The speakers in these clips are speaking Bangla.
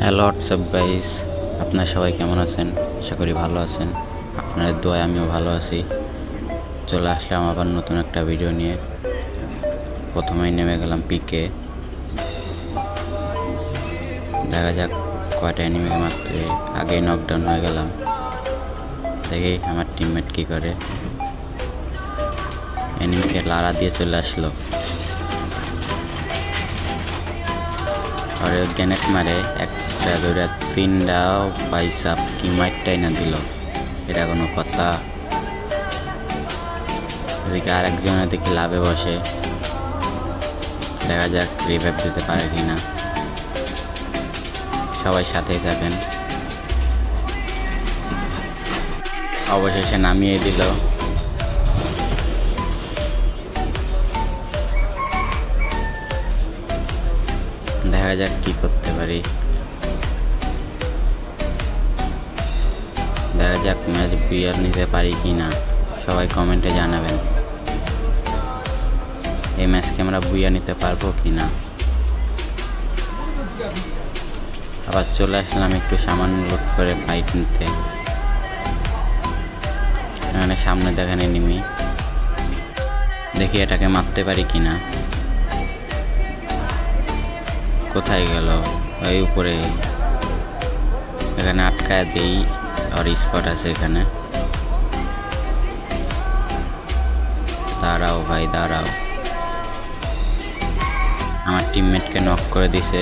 হ্যালো হোয়াটসঅ্যাপ গাইস, আপনারা সবাই কেমন আছেন? আশা করি ভালো আছেন। আপনাদের দোয়ায় আমিও ভালো আছি। চলে আসলাম আবার নতুন একটা ভিডিও নিয়ে। প্রথমেই নেমে গেলাম পিকে। দেখা যাক কয়টা এনিমিকে মারতে আগেই নকডাউন হয়ে গেলাম। দেখি আমার টিমমেট কী করে। এনিমিকে লাড়া দিয়ে চলে আসলো, আর গ্যানেট মারে একটা ধরে তিনটাও পাইসাপ কি মাইটটাই না দিল। এটা কোনো কথা? এদিকে আরেকজনের দেখি লাভে বসে। দেখা যাক রিভাইভ দিতে পারে কিনা। সবাই সাথেই থাকেন। অবশেষে নামিয়ে দিল। দেখা যাক কি করতে পারি। দেখা যাক ম্যাচ বিয়ার নিতে পারি কি না। সবাই কমেন্টে জানাবেন এই ম্যাচকে আমরা বুইয়া নিতে পারবো কি না। আবার চলে আসলাম একটু সামান্য লুট করে ফাইট নিতে। এখানে সামনে দেখেন এনিমি, দেখি এটাকে মারতে পারি কি না। কোথায় গেল? ওই উপরে। এখানে আটকায় দিই, আর স্কট আছে এখানে। দাঁড়াও ভাই দাঁড়াও। আমার টিমমেটকে নক করে দিছে,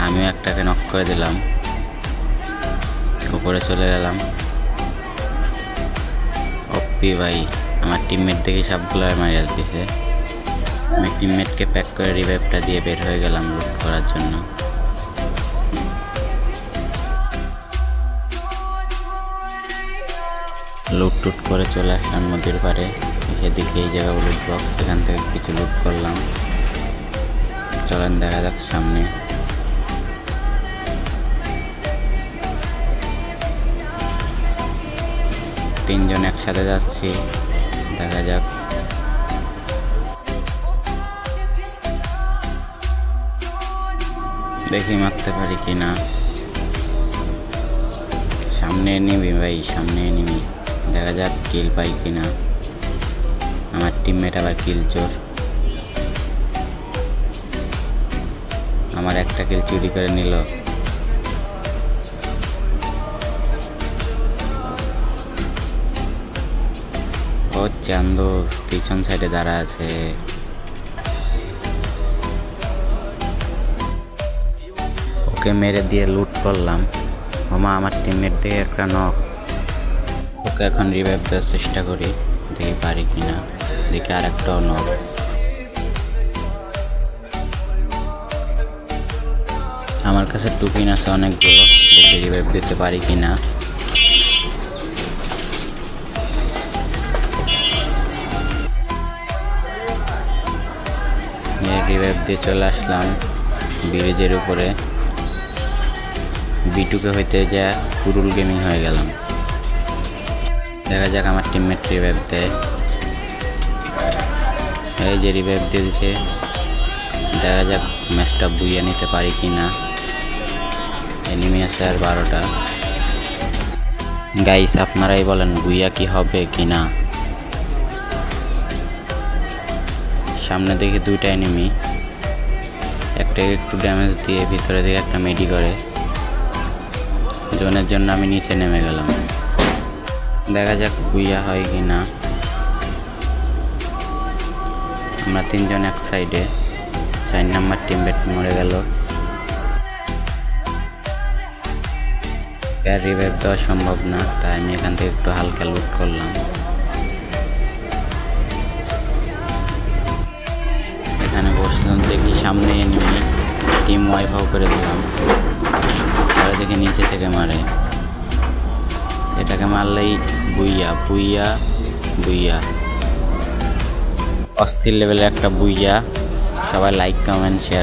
আমিও একটাকে নক করে দিলাম। উপরে চলে গেলাম। অপ্পি ভাই আমার টিমমেট দেখে সবগুলো মারিয়ে দিছে। আমি টিমমেটকে প্যাক করে রিভাইভটা দিয়ে বের হয়ে গেলাম লুট করার জন্য। লুট টুট করে চলে আসলাম নদীর পাড়ে। এদিকে এই জায়গা লুট বক্স, এখান থেকে কিছু লুট করলাম। চলেন দেখা যাক সামনে। তিনজন একসাথে যাচ্ছি, দেখা যাক। দেখি মারতে পারি কি না। সামনে নিবি ভাই, সামনে নিবি। দেখা যাক কিল পাই কি না। আমার টিমমেট আবার কিল চোর। আমার একটা কিল চুরি করে নিল। ও চান্দু পিছন সাইডে দাঁড়া আছে। ওকে মেরে দিয়ে লুট করলাম। ওমা আমার টিমমেট দিয়ে একটা নক। ওকে এখন রিভাইভ দেওয়ার চেষ্টা করি, দেখি পারি কিনা। দেখি আর একটাও নক। আমার কাছে টুপিন আছে অনেকগুলো, দেখি রিভাইভ দিতে পারি কিনা। রিভাইভ দিয়ে চলে আসলাম ব্রিজের উপরে। বিটুকে হইতে যা কুরুল গেমিং হয়ে গেলাম। দেখা যাক আমার টিমমেট রিভাইভ দেয়। এই যে রিভাইভ দিয়ে দিচ্ছে। দেখা যাক ম্যাচটা বুইয়া নিতে পারি কি না। এনিমি আছে আর 12টা। গাইস আপনারাই বলেন বুইয়া কি হবে কি না। সামনে দেখি 2টা এনিমি। একটা একটু ড্যামেজ দিয়ে ভিতরে দিকে একটা মেডি করে। জোনের জন্য আমি নিচে নেমে গেলাম। দেখা যাক বুইয়া হয় কি না। আমরা 3জন এক সাইডে। 4 নাম্বার টিমমেট মরে গেল। রিভাইভ দেওয়া সম্ভব না, তাই আমি এখান থেকে একটু হালকা লুট করলাম। এখানে বসলাম, দেখি সামনে এনিমি। টিম ওয়াইপ আউট করে দিলাম। পরে দেখি নিচে থেকে মারে। এটাকে মারলেই বুইয়া বুইয়া বুইয়া। অস্থির লেভেলের একটা বুইয়া। সবাই লাইক কমেন্ট শেয়ার